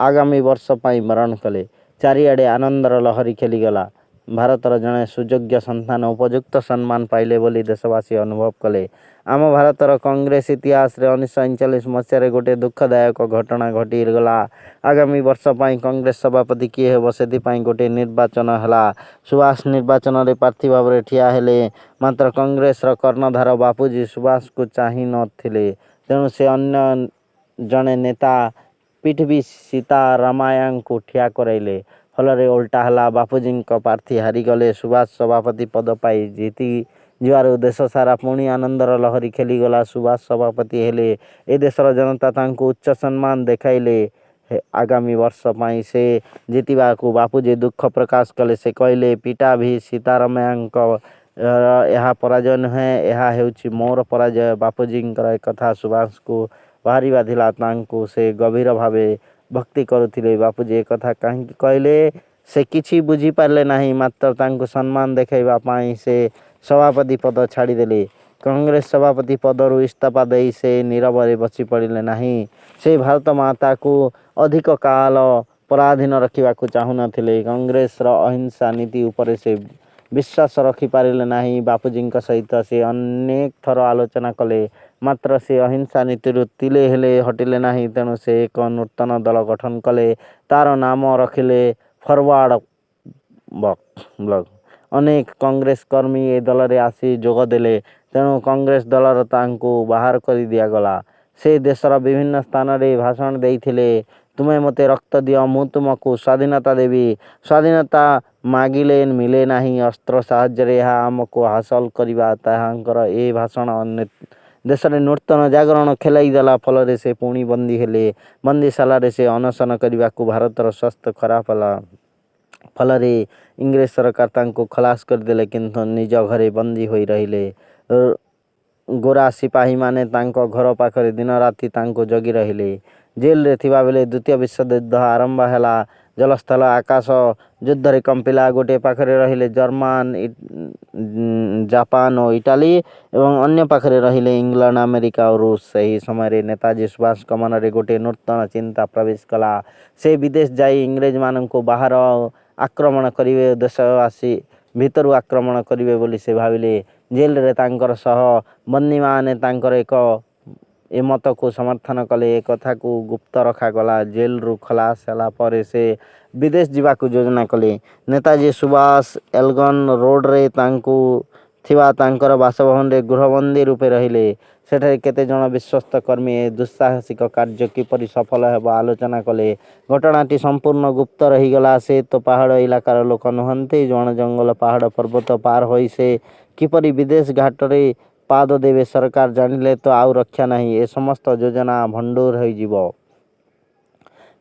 आगामी वर्ष पाई मरण कले। चारिआडे आनंदर लहरी खेलीगला। भारतर जड़े सुयोग्य संतान उपयुक्त सम्मान पाइले बोली देशवासी अनुभव कले। आम भारतर कांग्रेस इतिहास रे 1939 मसीह गोटे दुखदायक घटना घटीगला। आगामी वर्ष पाई कांग्रेस सभापति किए हेब से गोटे निर्वाचन हला। सुभाष निर्वाचन रे प्रार्थी भाव में ठिया हेले, मात्र कांग्रेस रो कर्णधार बापूजी सुभाष को चाहि नथिले। तेणु से अन्य जड़े नेता पृथ्वी सीतारामय्या को ठिया कराइले। फल उल्टा हला, बापूजी प्रार्थी हारीगले। सुभाष सभापति पद पाई जीति जीवार देश सारा पुणी आनंदर लहरी खेलीगला। सुभाष सभापति हेले। ए देशर जनता तांको उच्च सम्मान देखाइले। आगामी वर्ष पाई से जीतवा को बापूजी दुख प्रकाश कले। से कहले, पिता भी सीतारामय्या यह पराजय नुहे, यह हेउछि मोर पराजय। बापूजी कथा सुभाष को भारी बाधिला। तांको से गभीर भावे भक्ति करुथिले। बापूजी एक कथा कहीं कहले, से किछि बुझी पारले नाही, मात्र तांको सम्मान देखाइबा पाई से सभापति पद छाड़ीदेले। कांग्रेस सभापति पदरु इस्तीफा दे से नीरव रे बची पड़िले नाही। से भारत माता को अधिक काल पराधीन रखा चाहू नथिले। कांग्रेस रो अहिंसा नीति उपर से विश्वास रखी पारिले नाही। बापूजी सहित से अनेक थर आलोचना कले, मात्र से अहिंसा नीति तिले हेले हटिले नाही। तेणु से एक नूतन दल गठन कले। तार नाम रखिले फरवर्ड ब्लॉक। अनेक कांग्रेस कर्मी ए दल रे आसी जोग देले। तेणु कांग्रेस दलर तांको बाहर कर दियागला। से देशर विभिन्न स्थान रे भाषण देइथिले। तुमे मते रक्त दियो, मु तुमको स्वाधीनता देवी। स्वाधीनता मागिले मिले नाही, अस्त्र साहाय्य यह आमको हासिल करवा। ताहांकर ए भाषण देश में नूतन जागरण खेलाईदेला। फल से पुणी बंदी हेले। बंदीशाला से अनशन करने को भारतर स्वास्थ्य खराब हला। फल इंग्रेज सरकार तांको खलास करदेले, किंतु निज घरे बंदी होई रहिले। गोरा सिपाही माने तांको घर पाखरे दिन राति तांको जगी रहिले। जेल रे थिबा बेले द्वितीय विश्व युद्ध आरंभ हैला। जलस्थल आकाश युद्ध रे कंपिला। गोटे पाखरे रहिले जर्मन, जापान और इटाली एवं अन्य पाखरे रहिले इंग्लैंड, अमेरिका और रूस। सही समय नेताजी सुभाष मन रे गोटे नूतन चिंता प्रवेश कला। से विदेश जाई इंग्रेज मान को बाहर आक्रमण करिवे, देशवासी भितरु आक्रमण करिवे बोली से भाविले। जेल रे तांकर सह बंदी माने तांकर एक ए मत को समर्थन कले। एक कथा को गुप्त रखा गला। जेल रु खलास होला परे से विदेश जीवा को योजना कले। नेताजी सुभाष एल्गन रोड रे तांको थिबा तांकर बासभवन रे गृहबंदी रूपे रहिले। सेठे केते जन विश्वस्त कर्मी ए दुस्साहसिक कार्य किपरि सफल हेबा आलोचना कले। घटनाटी संपूर्ण गुप्त रही गला। से तो पहाड़ इलाकार लोक नुहंते, जन जंगल पहाड़ पर्वत पार होई से किपरि विदेश घाट रे ପାଦ ଦେବେ। ସରକାର ଜାଣିଲେ ତ ଆଉ ରକ୍ଷା ନାହିଁ। ଏ ସମସ୍ତ ଯୋଜନା ଭଣ୍ଡୁର ହୋଇଯିବ।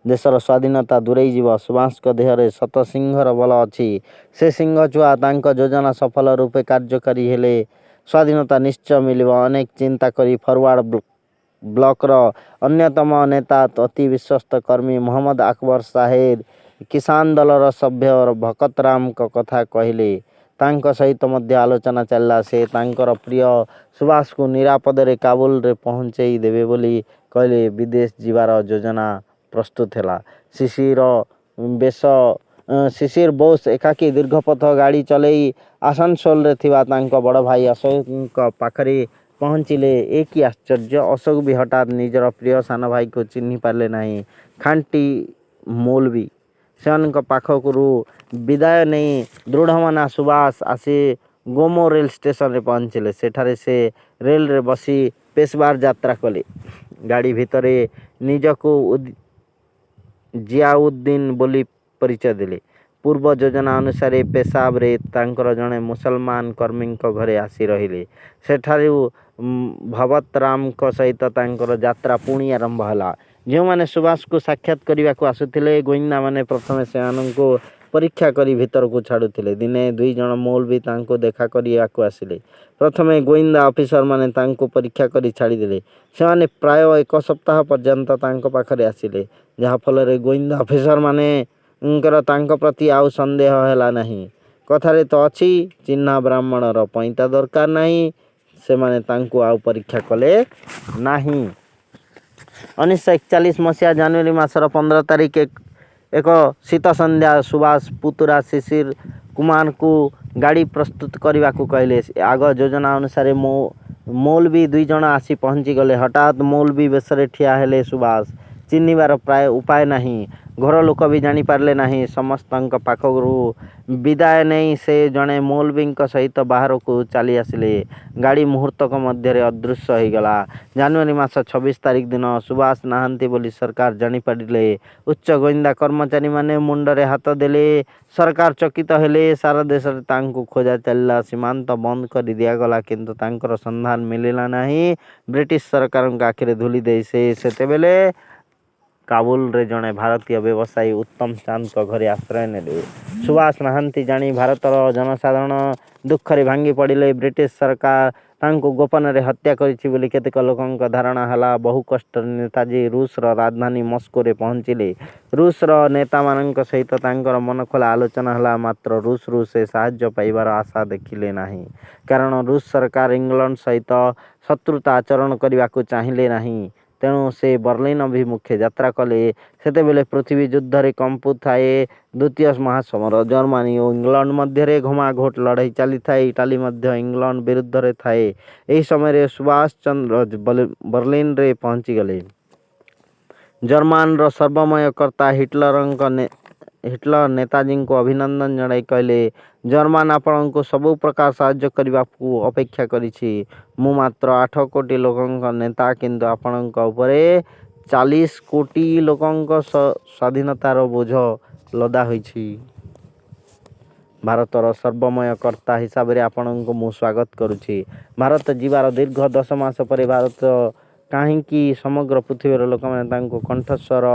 ଦେଶର ସ୍ୱାଧୀନତା ଦୂରେଇ ଯିବ। ସୁଭାଷଙ୍କ ଦେହରେ ସତ ସିଂହର ବଳ ଅଛି। ସେ ସିଂହ ଛୁଆ ତାଙ୍କ ଯୋଜନା ସଫଳ ରୂପେ କାର୍ଯ୍ୟକାରୀ ହେଲେ ସ୍ୱାଧୀନତା ନିଶ୍ଚୟ ମିଳିବ। ଅନେକ ଚିନ୍ତା କରି ଫରୱାର୍ଡ ବ୍ଲକର ଅନ୍ୟତମ ନେତା ଅତି ବିଶ୍ୱସ୍ତ କର୍ମୀ ମହମ୍ମଦ ଆକବର ସାହେବ କିଷାନ ଦଳର ସଭ୍ୟ ଭକତରାମଙ୍କ କଥା କହିଲେ। ତାଙ୍କ ସହିତ ମଧ୍ୟ ଆଲୋଚନା ଚାଲିଲା। ସେ ତାଙ୍କର ପ୍ରିୟ ସୁଭାଷକୁ ନିରାପଦରେ କାବୁଲରେ ପହଞ୍ଚେଇ ଦେବେ ବୋଲି କହିଲେ। ବିଦେଶ ଯିବାର ଯୋଜନା ପ୍ରସ୍ତୁତ ହେଲା। ଶିଶିର ବୋଷ ଏକାକୀ ଦୀର୍ଘପଥ ଗାଡ଼ି ଚଲେଇ ଆସାନସୋଲରେ ଥିବା ତାଙ୍କ ବଡ଼ ଭାଇ ଅଶୋକଙ୍କ ପାଖରେ ପହଞ୍ଚିଲେ। ଏ କି ଆଶ୍ଚର୍ଯ୍ୟ! ଅଶୋକ ବି ହଠାତ୍ ନିଜର ପ୍ରିୟ ସାନ ଭାଇକୁ ଚିହ୍ନି ପାରିଲେ ନାହିଁ। ଖାଣ୍ଟି ମୌଲବୀ। ସେମାନଙ୍କ ପାଖରୁ ବିଦାୟ ନେଇ ଦୃଢ଼ମନା ସୁଭାଷ ଆସି ଗୋମୋ ରେଳ ଷ୍ଟେସନରେ ପହଞ୍ଚିଲେ। ସେଠାରେ ସେ ରେଲରେ ବସି ପେଶୱାର ଯାତ୍ରା କଲେ। ଗାଡ଼ି ଭିତରେ ନିଜକୁ ଜିଆଉଦ୍ଦିନ ବୋଲି ପରିଚୟ ଦେଲେ। ପୂର୍ବ ଯୋଜନା ଅନୁସାରେ ପେଶାବରେ ତାଙ୍କର ଜଣେ ମୁସଲମାନ କର୍ମୀଙ୍କ ଘରେ ଆସି ରହିଲେ। ସେଠାରୁ ଭବତରାମଙ୍କ ସହିତ ତାଙ୍କର ଯାତ୍ରା ପୁଣି ଆରମ୍ଭ ହେଲା। ଯେଉଁମାନେ ସୁଭାଷକୁ ସାକ୍ଷାତ କରିବାକୁ ଆସୁଥିଲେ, ଗୋଇନ୍ଦାମାନେ ପ୍ରଥମେ ସେମାନଙ୍କୁ ପରୀକ୍ଷା କରି ଭିତରକୁ ଛାଡ଼ୁଥିଲେ। ଦିନେ 2 ଜଣ ମୌଲବୀ ତାଙ୍କୁ ଦେଖା କରିବାକୁ ଆସିଲେ। ପ୍ରଥମେ ଗୋଇନ୍ଦା ଅଫିସରମାନେ ତାଙ୍କୁ ପରୀକ୍ଷା କରି ଛାଡ଼ିଦେଲେ। ସେମାନେ ପ୍ରାୟ 1 ସପ୍ତାହ ପର୍ଯ୍ୟନ୍ତ ତାଙ୍କ ପାଖରେ ଆସିଲେ, ଯାହାଫଳରେ ଗୋଇନ୍ଦା ଅଫିସରମାନଙ୍କର ତାଙ୍କ ପ୍ରତି ଆଉ ସନ୍ଦେହ ହେଲା ନାହିଁ। କଥାରେ ତ ଅଛି, ଚିହ୍ନା ବ୍ରାହ୍ମଣର ପଇତା ଦରକାର ନାହିଁ। ସେମାନେ ତାଙ୍କୁ ଆଉ ପରୀକ୍ଷା କଲେ ନାହିଁ। 1941 ମସିହା ଜାନୁଆରୀ ମାସର 15 ତାରିଖ ଏକ ଶୀତ ସନ୍ଧ୍ୟା ସୁଭାଷ ପୁତୁରା ଶିଶିର କୁମାରଙ୍କୁ ଗାଡ଼ି ପ୍ରସ୍ତୁତ କରିବାକୁ କହିଲେ। ଆଗ ଯୋଜନା ଅନୁସାରେ ମୌଲବୀ 2 ଜଣ ଆସି ପହଞ୍ଚିଗଲେ। ହଠାତ୍ ମୌଲବୀ ବେଶରେ ଠିଆ ହେଲେ ସୁଭାଷ। ଚିହ୍ନିବାର ପ୍ରାୟ ଉପାୟ ନାହିଁ। ଘର ଲୋକ ବି ଜାଣିପାରିଲେ ନାହିଁ। ସମସ୍ତଙ୍କ ପାଖରୁ ବିଦାୟ ନେଇ ସେ ଜଣେ ମୌଲବୀଙ୍କ ସହିତ ବାହାରକୁ ଚାଲି ଆସିଲେ। ଗାଡ଼ି ମୁହୂର୍ତ୍ତକ ମଧ୍ୟରେ ଅଦୃଶ୍ୟ ହୋଇଗଲା। ଜାନୁଆରୀ ମାସ 26 ତାରିଖ ଦିନ ସୁଭାଷ ନାହାନ୍ତି ବୋଲି ସରକାର ଜାଣିପାରିଲେ। ଉଚ୍ଚ ଗୋଇନ୍ଦା କର୍ମଚାରୀମାନେ ମୁଣ୍ଡରେ ହାତ ଦେଲେ। ସରକାର ଚକିତ ହେଲେ। ସାରା ଦେଶରେ ତାଙ୍କୁ ଖୋଜା ଚାଲିଲା। ସୀମାନ୍ତ ବନ୍ଦ କରି ଦିଆଗଲା, କିନ୍ତୁ ତାଙ୍କର ସନ୍ଧାନ ମିଳିଲା ନାହିଁ। ବ୍ରିଟିଶ ସରକାରଙ୍କ ଆଖିରେ ଧୂଳି ଦେଇ ସେ ସେତେବେଳେ କାବୁଲରେ ଜଣେ ଭାରତୀୟ ବ୍ୟବସାୟୀ ଉତ୍ତମ ଚାନ୍ଦଙ୍କ ଘରେ ଆଶ୍ରୟ ନେଲେ। ସୁଭାଷ ନାହାନ୍ତି ଜାଣି ଭାରତର ଜନସାଧାରଣ ଦୁଃଖରେ ଭାଙ୍ଗି ପଡ଼ିଲେ। ବ୍ରିଟିଶ ସରକାର ତାଙ୍କୁ ଗୋପନରେ ହତ୍ୟା କରିଛି ବୋଲି କେତେକ ଲୋକଙ୍କ ଧାରଣା ହେଲା। ବହୁ କଷ୍ଟରେ ନେତାଜୀ ରୁଷର ରାଜଧାନୀ ମସ୍କୋରେ ପହଞ୍ଚିଲେ। ରୁଷର ନେତାମାନଙ୍କ ସହିତ ତାଙ୍କର ମନଖୋଲା ଆଲୋଚନା ହେଲା। ମାତ୍ର ରୁଷରୁ ସେ ସାହାଯ୍ୟ ପାଇବାର ଆଶା ଦେଖିଲେ ନାହିଁ। କାରଣ ରୁଷ ସରକାର ଇଂଲଣ୍ଡ ସହିତ ଶତ୍ରୁତା ଆଚରଣ କରିବାକୁ ଚାହିଁଲେ ନାହିଁ। ତେଣୁ ସେ ବର୍ଲିନ ଅଭିମୁଖେ ଯାତ୍ରା କଲେ। ସେତେବେଳେ ପୃଥିବୀ ଯୁଦ୍ଧରେ କମ୍ପୁଥାଏ। ଦ୍ୱିତୀୟ ମହାସମର ଜର୍ମାନୀ ଓ ଇଂଲଣ୍ଡ ମଧ୍ୟରେ ଘମାଘୋଟ ଲଢ଼େଇ ଚାଲିଥାଏ। ଇଟାଲୀ ମଧ୍ୟ ଇଂଲଣ୍ଡ ବିରୁଦ୍ଧରେ ଥାଏ। ଏହି ସମୟରେ ସୁଭାଷ ଚନ୍ଦ୍ର ବର୍ଲିନରେ ପହଞ୍ଚିଗଲେ। ଜର୍ମାନର ସର୍ବମୟ କର୍ତ୍ତା ହିଟଲର ନେତାଜୀଙ୍କୁ ଅଭିନନ୍ଦନ ଜଣାଇ କହିଲେ, ଜର୍ମାନ ଆପଣଙ୍କୁ ସବୁ ପ୍ରକାର ସାହାଯ୍ୟ କରିବାକୁ ଅପେକ୍ଷା କରିଛି। ମୁଁ ମାତ୍ର 8 କୋଟି ଲୋକଙ୍କ ନେତା, କିନ୍ତୁ ଆପଣଙ୍କ ଉପରେ 40 କୋଟି ଲୋକଙ୍କ ସ୍ୱାଧୀନତାର ବୋଝ ଲଦା ହୋଇଛି। ଭାରତର ସର୍ବମୟ କର୍ତ୍ତା ହିସାବରେ ଆପଣଙ୍କୁ ମୁଁ ସ୍ୱାଗତ କରୁଛି। ଭାରତ ଯିବାର ଦୀର୍ଘ 10 ମାସ ପରେ ଭାରତ କାହିଁକି ସମଗ୍ର ପୃଥିବୀର ଲୋକମାନେ ତାଙ୍କ କଣ୍ଠସ୍ୱର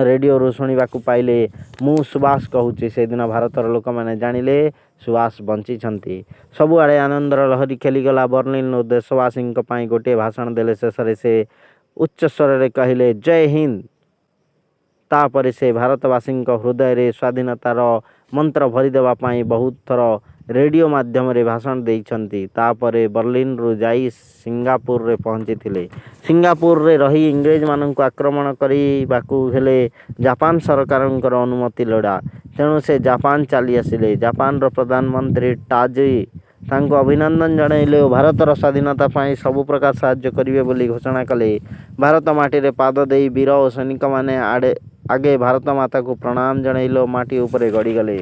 ରେଡ଼ିଓରୁ ଶୁଣିବାକୁ ପାଇଲେ। ମୁଁ ସୁଭାଷ କହୁଛି। ସେଦିନ ଭାରତର ଲୋକମାନେ ଜାଣିଲେ ସୁଭାଷ ବଞ୍ଚିଛନ୍ତି। ସବୁଆଡ଼େ ଆନନ୍ଦର ଲହରୀ ଖେଳିଗଲା। ବର୍ଲିନରୁ ଦେଶବାସୀଙ୍କ ପାଇଁ ଗୋଟିଏ ଭାଷଣ ଦେଲେ। ଶେଷରେ ସେ ଉଚ୍ଚସ୍ୱରରେ କହିଲେ, ଜୟ ହିନ୍ଦ। ତାପରେ ସେ ଭାରତବାସୀଙ୍କ ହୃଦୟରେ ସ୍ୱାଧୀନତାର ମନ୍ତ୍ର ଭରିଦେବା ପାଇଁ ବହୁତ ଥର ରେଡ଼ିଓ ମାଧ୍ୟମରେ ଭାଷଣ ଦେଇଛନ୍ତି। ତାପରେ ବର୍ଲିନରୁ ଯାଇ ସିଙ୍ଗାପୁରରେ ପହଞ୍ଚିଥିଲେ। ସିଙ୍ଗାପୁରରେ ରହି ଇଂରେଜମାନଙ୍କୁ ଆକ୍ରମଣ କରିବାକୁ ହେଲେ ଜାପାନ ସରକାରଙ୍କର ଅନୁମତି ଲୋଡ଼ା। ତେଣୁ ସେ ଜାପାନ ଚାଲି ଆସିଲେ। ଜାପାନର ପ୍ରଧାନମନ୍ତ୍ରୀ ଟାଜୀ ତାଙ୍କୁ ଅଭିନନ୍ଦନ ଜଣାଇଲେ ଓ ଭାରତର ସ୍ୱାଧୀନତା ପାଇଁ ସବୁ ପ୍ରକାର ସାହାଯ୍ୟ କରିବେ ବୋଲି ଘୋଷଣା କଲେ। ଭାରତ ମାଟିରେ ପାଦ ଦେଇ ବୀର ଓ ସୈନିକମାନେ ଆଗେ ଭାରତ ମାତାକୁ ପ୍ରଣାମ ଜଣାଇଲେ ଓ ମାଟି ଉପରେ ଗଡ଼ିଗଲେ।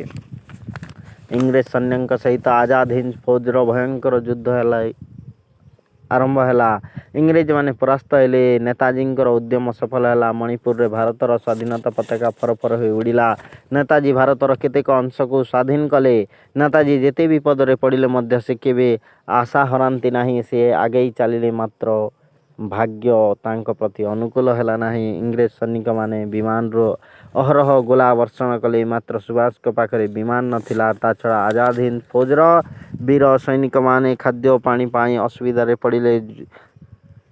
ଇଂରେଜ ସୈନ୍ୟଙ୍କ ସହିତ ଆଜାଦ ହିନ୍ଦ ଫୌଜର ଭୟଙ୍କର ଯୁଦ୍ଧ ହେଲା। आरंभ हैला। इंग्रेज माने परास्त हेले। नेताजी उद्यम सफल हैला। मणिपुर रे भारतर स्वाधीनता पताका फरफर हो उड़िला। नेताजी भारतर केतेक अंश को स्वाधीन कले। नेताजी जेते विपद रे पड़िले मध्य से केबे आशा हरांती नाही। से आगे चलिले मात्र भाग्य तांक प्रति अनुकूल हैला नाही। इंग्रेज सैनिक माने विमान रो अहरह गोला वर्षण कले। मात्र सुभाष के पाखरे विमान नथिला। ता छड़ा आजाद हिंद फौजर वीर सैनिक माने खाद्य पानी पाई असुविधा रे पड़िले।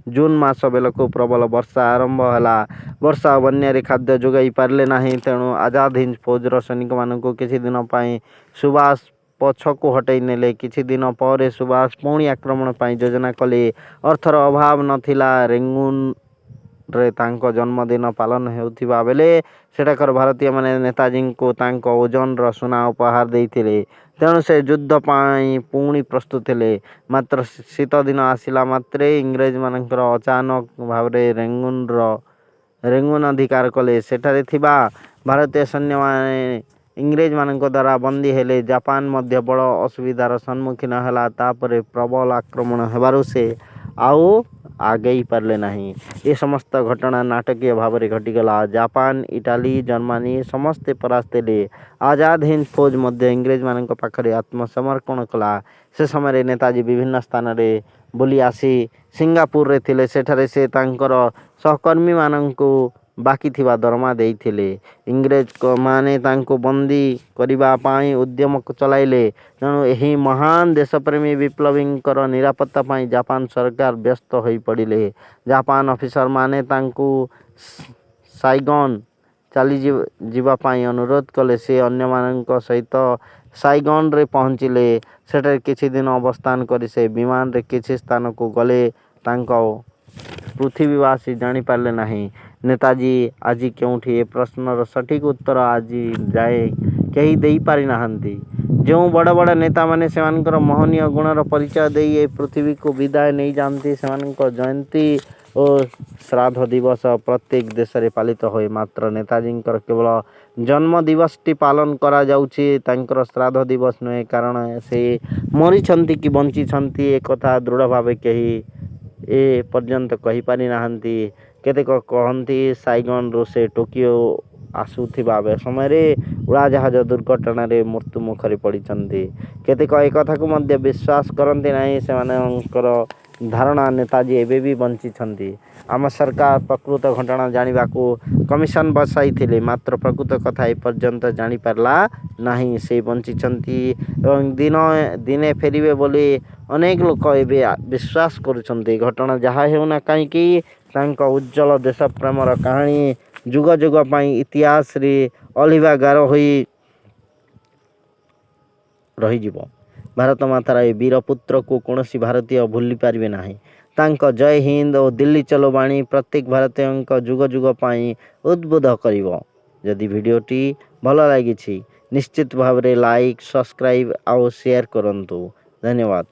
जून मास बेलको प्रबल वर्षा आरंभ हैला। वर्षा बन्या रे खाद्य जोगाई पारले नाही। तेणु आजाद हिंद फौजर सैनिक माननको किछि दिन पाई सुभाष पछको हटै नेले। किछि दिन पर सुभाष पुणी आक्रमण पाई योजना कले। अर्थर अभाव नथिला। रेंगुन रे तांको जन्मदिन पालन हेउथिबा बेले सेठाकर भारतीय माने नेताजी को तांको ओजन र सुना उपहार देइथिले। तेणु से युद्ध पाई पुणी प्रस्तुत हेले। मात्र शीत दिन आसिला मात्रे इंग्रेज मानकर अचानक भावरे रेंगुन अधिकार कले। सेठारे थिबा भारतीय सैन्य माने इंग्रेज मानक द्वारा बंदी हेले। जापान मध्य बड़ असुविधार सम्मुखीन हैला। तापरे प्रबल आक्रमण हेबारु से आउ आगे पारले नहीं। ये समस्त घटना नाटकीय भाव में घटीगला। जापान इटाली जर्मनी समस्ते परास्त हेले। आजाद हिंद फौज मध्य इंग्रेज मान पाखरे आत्मसमर्पण कला। से समय नेताजी विभिन्न स्थान रे बुली आसी सिंगापुर रे थिले। सेठारे से तांकर सहकर्मी माननको बाकी थिबा दरमा देइथिले। इंग्रेज को माने तांको बंदी करिबा पाई उद्यम चलाइले। तेणु एही महान देशप्रेमी विप्लवींकर निरापत्ता पाई जापान सरकार व्यस्त होई पड़िले। जापान ऑफिसर माने तांको साइगन चली जीवा पाई अनुरोध कले। से अन्य मानक सहित साइगन रे पहुंचिले। सेठे किछि दिन अवस्थान करी से विमान रे किछि स्थान को गले। तांको पृथ्वीवासी जानी पारले नहीं। नेताजी आज क्योंठी ए प्रश्नर सठिक उत्तर आज जाए कहीं दे पारि नाहंती। जो बड़ बड़ नेता माने सेमानकर महनीय गुणर परिचय दे ए पृथ्वी को विदाय नहीं जानती। सेमानकर जयंती और श्राद्ध दिवस प्रत्येक देश रे पालित होए। मात्र नेताजी केवल जन्म दिवस टी पालन करा जाउछि। तांकर श्राद्ध दिवस नुहे। कारण से मरी छंती कि बंची छंती ए कथा दृढ़ भावे कही ए पर्यंत कही पारि नाहंती। केतेक कहती साइगन रो से टोकियो आसुथिबा समय उड़ाजहाज दुर्घटना रे मृत्यु मुखरे पड़िछंती। केतेक ए कथा को मध्य विश्वास करंती नाही। सेमानकर धारणा नेताजी एबे भी बंची छंती। आम सरकार प्रकृत घटना जानिबा को कमिशन बसाई थिले। मात्र प्रकृत कथा ए पर्यंत जानि पारला नाही। से बंची छंती एवं दिने फेरिबे बोली अनेक लोक एबे विश्वास करुछंती। घटना जहा हेउना काई कि तांका उज्जवल देश प्रेमर कहानी जुग जुग पाई इतिहास रे अलिवा गार होई रही जीवो। भारत मातार ए वीर पुत्र को कौनसी भारतीय भूली पारिबे नाही। तांका जय हिंद और दिल्ली चलो बाणी प्रत्येक भारतीय जुग जुग पाई उद्बुद्ध करिवो। जदि भिडियोटी भल लागिछि निश्चित भाव रे लाइक सब्सक्राइब और शेयर करंतु। धन्यवाद।